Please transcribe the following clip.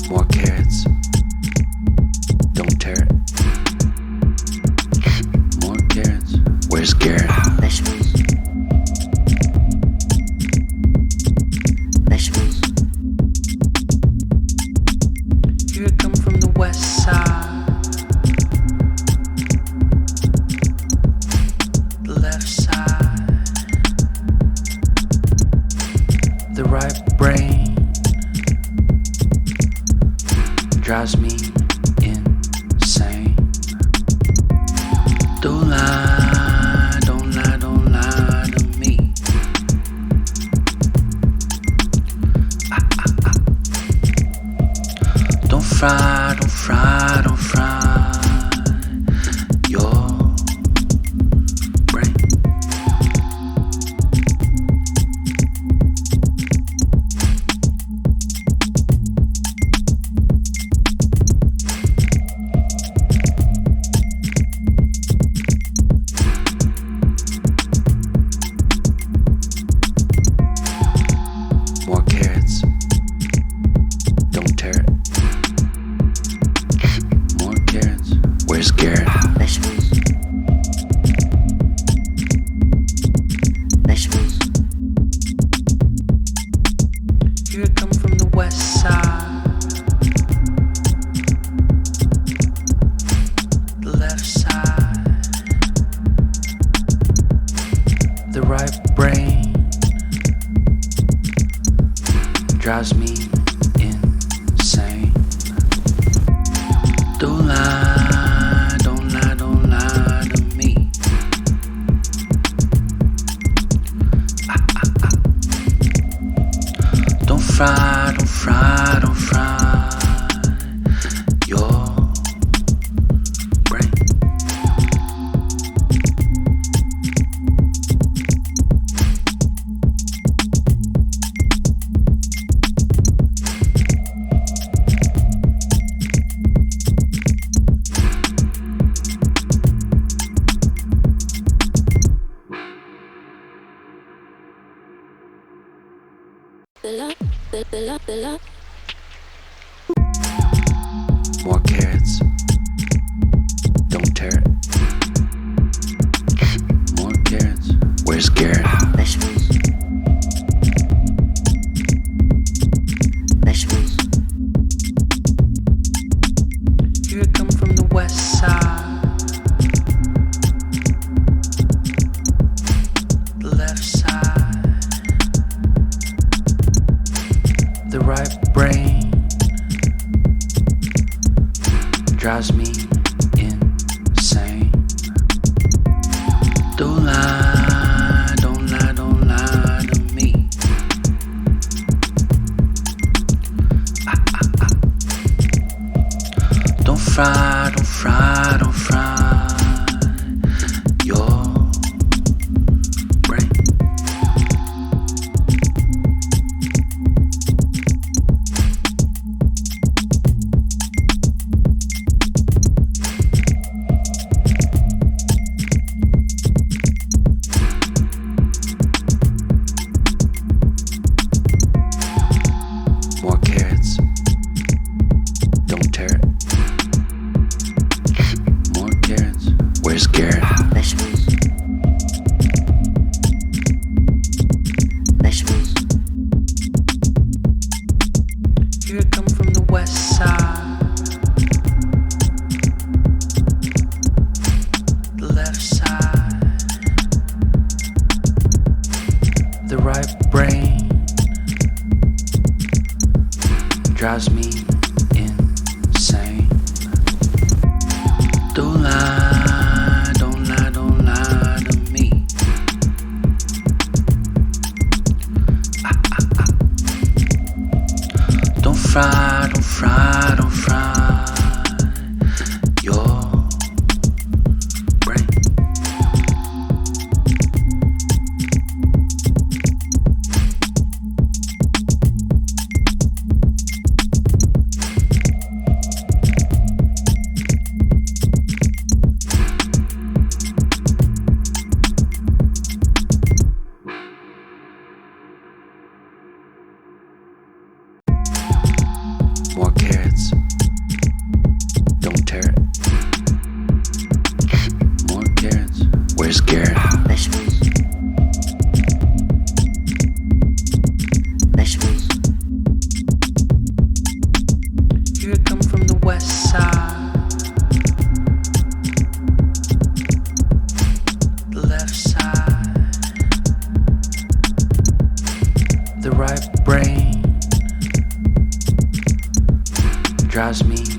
More carrots. Don't tear it. More carrots. Where's Garrett? Vegetables. Vegetables. Here I come from the west side. The left side. The right brain drives me insane. Don't lie, don't lie, don't lie to me. Don't fry, don't fry, don't fry your brain. More carrots. Don't tear it. More carrots. Where's Garrett? Vegetables. Vegetables. Here I come from the west side. The left side. The right brain drives me insane. Don't lie, don't lie, don't lie to me. Don't fry, don't fry, don't fry your brain. More carrots. Don't tear it. More carrots. Where's Garrett? Vegetables. Vegetables. Here I come from the west side. The left side. The right brain drives me insane. Don't lie, don't lie, don't lie to me. Don't fry, don't fry, don't fry your brain. More carrots. Don't tear it. More carrots. Where's Garrett? Vegetables. Vegetables. Here I come from the west side. The left side. The right brain drives me insane. Don't lie, don't lie, don't lie to me. Don't fry, don't fry, don't fry your brain. More carrots. carrots. Don't tear it. More carrots. Where's Garrett? Vegetables. Vegetables. Here I come from the west side. The left side. The right brain drives me